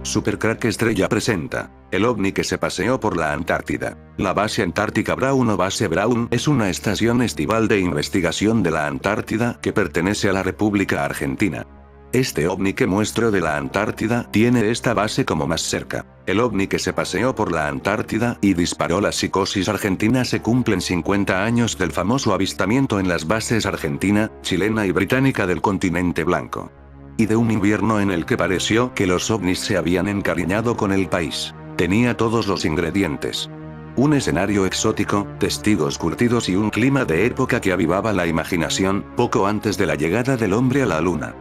Supercrack Estrella presenta el ovni que se paseó por la Antártida. La base antártica Brown o base Brown es una estación estival de investigación de la Antártida que pertenece a la República Argentina. Este ovni que muestro de la Antártida tiene esta base como más cerca. El ovni que se paseó por la Antártida y disparó la psicosis argentina. Se cumplen 50 años del famoso avistamiento en las bases argentina, chilena y británica del continente blanco. Y de un invierno en el que pareció que los ovnis se habían encariñado con el país. Tenía todos los ingredientes. Un escenario exótico, testigos curtidos y un clima de época que avivaba la imaginación, poco antes de la llegada del hombre a la luna.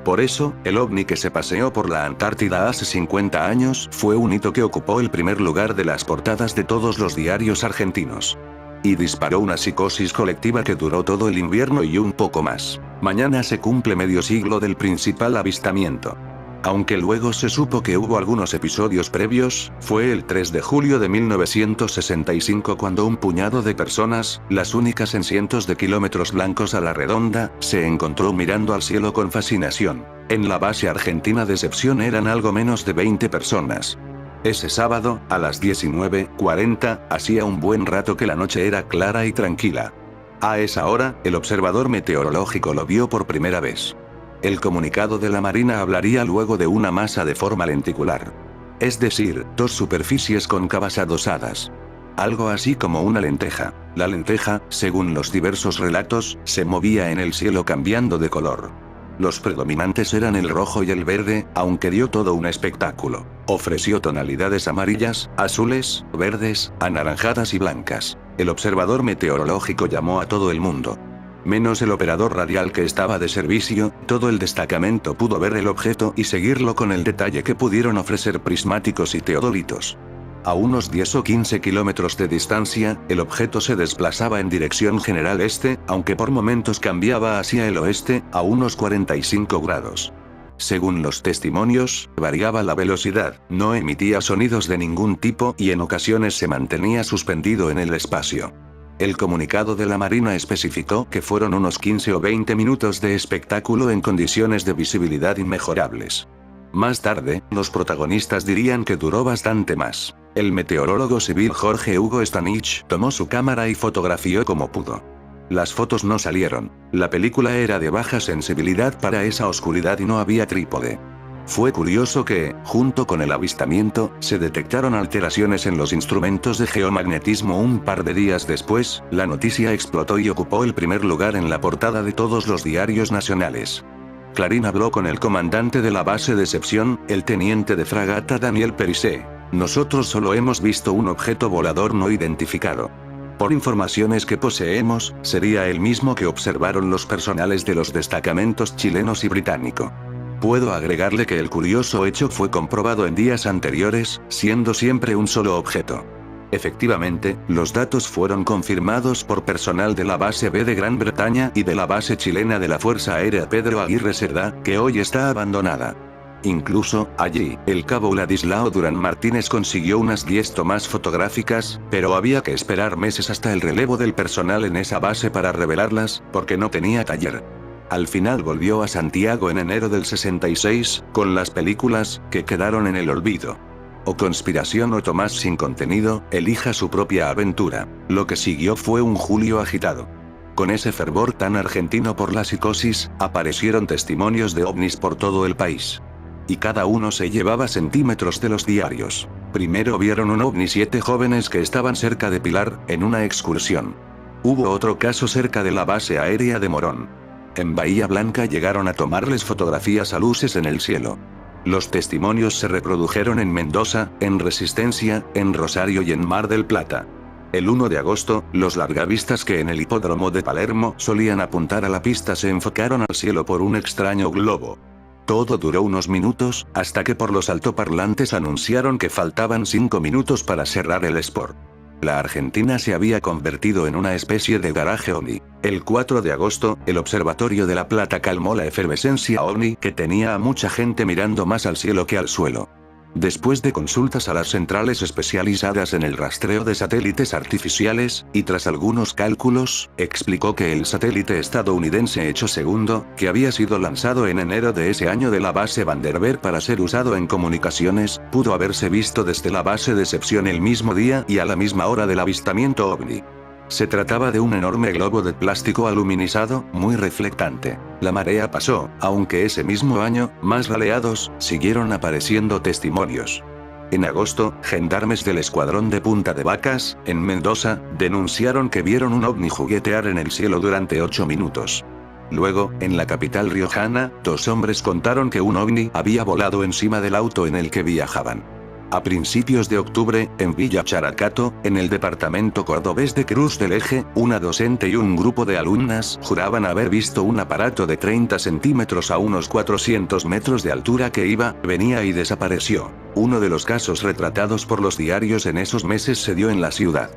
Por eso, el ovni que se paseó por la Antártida hace 50 años fue un hito que ocupó el primer lugar de las portadas de todos los diarios argentinos. Y disparó una psicosis colectiva que duró todo el invierno y un poco más. Mañana se cumple medio siglo del principal avistamiento. Aunque luego se supo que hubo algunos episodios previos, fue el 3 de julio de 1965 cuando un puñado de personas, las únicas en cientos de kilómetros blancos a la redonda, se encontró mirando al cielo con fascinación. En la base argentina de Decepción eran algo menos de 20 personas. Ese sábado, a las 19:40, hacía un buen rato que la noche era clara y tranquila. A esa hora, el observador meteorológico lo vio por primera vez. El comunicado de la Marina hablaría luego de una masa de forma lenticular. Es decir, dos superficies cóncavas adosadas. Algo así como una lenteja. La lenteja, según los diversos relatos, se movía en el cielo cambiando de color. Los predominantes eran el rojo y el verde, aunque dio todo un espectáculo. Ofreció tonalidades amarillas, azules, verdes, anaranjadas y blancas. El observador meteorológico llamó a todo el mundo. Menos el operador radial que estaba de servicio, todo el destacamento pudo ver el objeto y seguirlo con el detalle que pudieron ofrecer prismáticos y teodolitos. A unos 10 o 15 kilómetros de distancia, el objeto se desplazaba en dirección general este, aunque por momentos cambiaba hacia el oeste, a unos 45 grados. Según los testimonios, variaba la velocidad, no emitía sonidos de ningún tipo y en ocasiones se mantenía suspendido en el espacio. El comunicado de la Marina especificó que fueron unos 15 o 20 minutos de espectáculo en condiciones de visibilidad inmejorables. Más tarde, los protagonistas dirían que duró bastante más. El meteorólogo civil Jorge Hugo Stanich tomó su cámara y fotografió como pudo. Las fotos no salieron. La película era de baja sensibilidad para esa oscuridad y no había trípode. Fue curioso que, junto con el avistamiento, se detectaron alteraciones en los instrumentos de geomagnetismo. Un par de días después, la noticia explotó y ocupó el primer lugar en la portada de todos los diarios nacionales. Clarín habló con el comandante de la base Decepción, el teniente de fragata Daniel Perisé. Nosotros solo hemos visto un objeto volador no identificado. Por informaciones que poseemos, sería el mismo que observaron los personales de los destacamentos chilenos y británico. Puedo agregarle que el curioso hecho fue comprobado en días anteriores, siendo siempre un solo objeto. Efectivamente, los datos fueron confirmados por personal de la base B de Gran Bretaña y de la base chilena de la Fuerza Aérea Pedro Aguirre Cerda, que hoy está abandonada. Incluso, allí, el cabo Ladislao Durán Martínez consiguió unas 10 tomas fotográficas, pero había que esperar meses hasta el relevo del personal en esa base para revelarlas, porque no tenía taller. Al final volvió a Santiago en enero del 66, con las películas, que quedaron en el olvido. O Conspiración o Tomás sin contenido, elija su propia aventura. Lo que siguió fue un julio agitado. Con ese fervor tan argentino por la psicosis, aparecieron testimonios de ovnis por todo el país. Y cada uno se llevaba centímetros de los diarios. Primero vieron un ovni 7 jóvenes que estaban cerca de Pilar, en una excursión. Hubo otro caso cerca de la base aérea de Morón. En Bahía Blanca llegaron a tomarles fotografías a luces en el cielo. Los testimonios se reprodujeron en Mendoza, en Resistencia, en Rosario y en Mar del Plata. El 1 de agosto, los largavistas que en el hipódromo de Palermo solían apuntar a la pista se enfocaron al cielo por un extraño globo. Todo duró unos minutos, hasta que por los altoparlantes anunciaron que faltaban 5 minutos para cerrar el sport. La Argentina se había convertido en una especie de garaje ovni. El 4 de agosto, el Observatorio de La Plata calmó la efervescencia ovni que tenía a mucha gente mirando más al cielo que al suelo. Después de consultas a las centrales especializadas en el rastreo de satélites artificiales, y tras algunos cálculos, explicó que el satélite estadounidense Hecho II, que había sido lanzado en enero de ese año de la base Vandenberg para ser usado en comunicaciones, pudo haberse visto desde la base Decepción el mismo día y a la misma hora del avistamiento ovni. Se trataba de un enorme globo de plástico aluminizado, muy reflectante. La marea pasó, aunque ese mismo año, más raleados, siguieron apareciendo testimonios. En agosto, gendarmes del escuadrón de Punta de Vacas, en Mendoza, denunciaron que vieron un ovni juguetear en el cielo durante 8 minutos. Luego, en la capital riojana, 2 hombres contaron que un ovni había volado encima del auto en el que viajaban. A principios de octubre, en Villa Characato, en el departamento cordobés de Cruz del Eje, una docente y un grupo de alumnas juraban haber visto un aparato de 30 centímetros a unos 400 metros de altura que iba, venía y desapareció. Uno de los casos retratados por los diarios en esos meses se dio en la ciudad.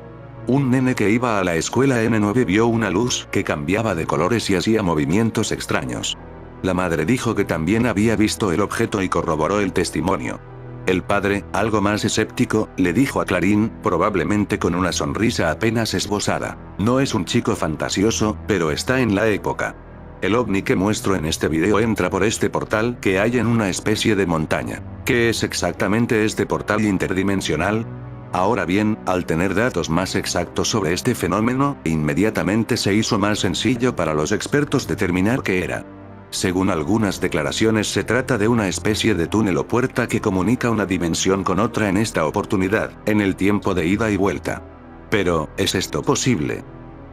Un nene que iba a la escuela N9 vio una luz que cambiaba de colores y hacía movimientos extraños. La madre dijo que también había visto el objeto y corroboró el testimonio. El padre, algo más escéptico, le dijo a Clarín, probablemente con una sonrisa apenas esbozada: no es un chico fantasioso, pero está en la época. El ovni que muestro en este video entra por este portal que hay en una especie de montaña. ¿Qué es exactamente este portal interdimensional? Ahora bien, al tener datos más exactos sobre este fenómeno, inmediatamente se hizo más sencillo para los expertos determinar qué era. Según algunas declaraciones se trata de una especie de túnel o puerta que comunica una dimensión con otra en esta oportunidad, en el tiempo de ida y vuelta. Pero, ¿es esto posible?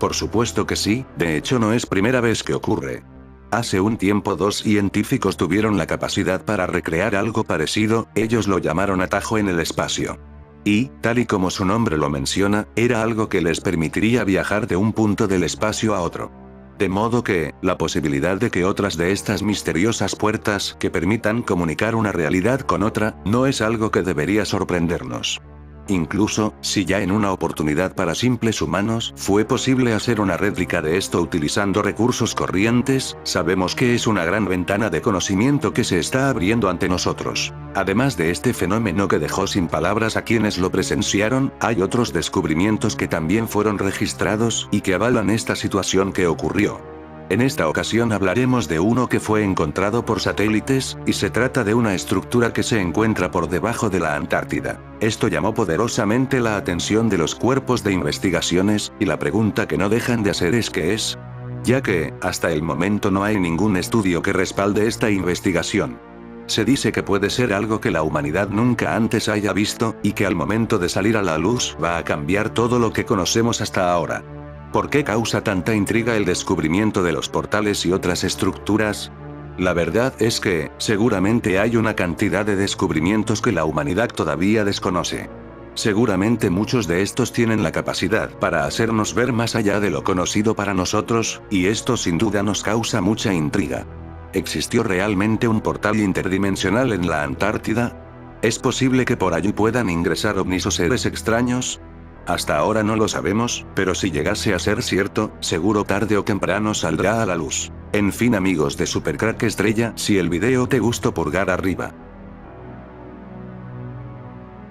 Por supuesto que sí, de hecho no es primera vez que ocurre. Hace un tiempo 2 científicos tuvieron la capacidad para recrear algo parecido, ellos lo llamaron atajo en el espacio. Y, tal y como su nombre lo menciona, era algo que les permitiría viajar de un punto del espacio a otro. De modo que, la posibilidad de que otras de estas misteriosas puertas que permitan comunicar una realidad con otra, no es algo que debería sorprendernos. Incluso, si ya en una oportunidad para simples humanos fue posible hacer una réplica de esto utilizando recursos corrientes, sabemos que es una gran ventana de conocimiento que se está abriendo ante nosotros. Además de este fenómeno que dejó sin palabras a quienes lo presenciaron, hay otros descubrimientos que también fueron registrados y que avalan esta situación que ocurrió. En esta ocasión hablaremos de uno que fue encontrado por satélites, y se trata de una estructura que se encuentra por debajo de la Antártida. Esto llamó poderosamente la atención de los cuerpos de investigaciones, y la pregunta que no dejan de hacer es ¿qué es? Ya que, hasta el momento no hay ningún estudio que respalde esta investigación. Se dice que puede ser algo que la humanidad nunca antes haya visto, y que al momento de salir a la luz va a cambiar todo lo que conocemos hasta ahora. ¿Por qué causa tanta intriga el descubrimiento de los portales y otras estructuras? La verdad es que, seguramente hay una cantidad de descubrimientos que la humanidad todavía desconoce. Seguramente muchos de estos tienen la capacidad para hacernos ver más allá de lo conocido para nosotros, y esto sin duda nos causa mucha intriga. ¿Existió realmente un portal interdimensional en la Antártida? ¿Es posible que por allí puedan ingresar ovnis o seres extraños? Hasta ahora no lo sabemos, pero si llegase a ser cierto, seguro tarde o temprano saldrá a la luz. En fin amigos de Supercrack Estrella, si el video te gustó pulgar arriba.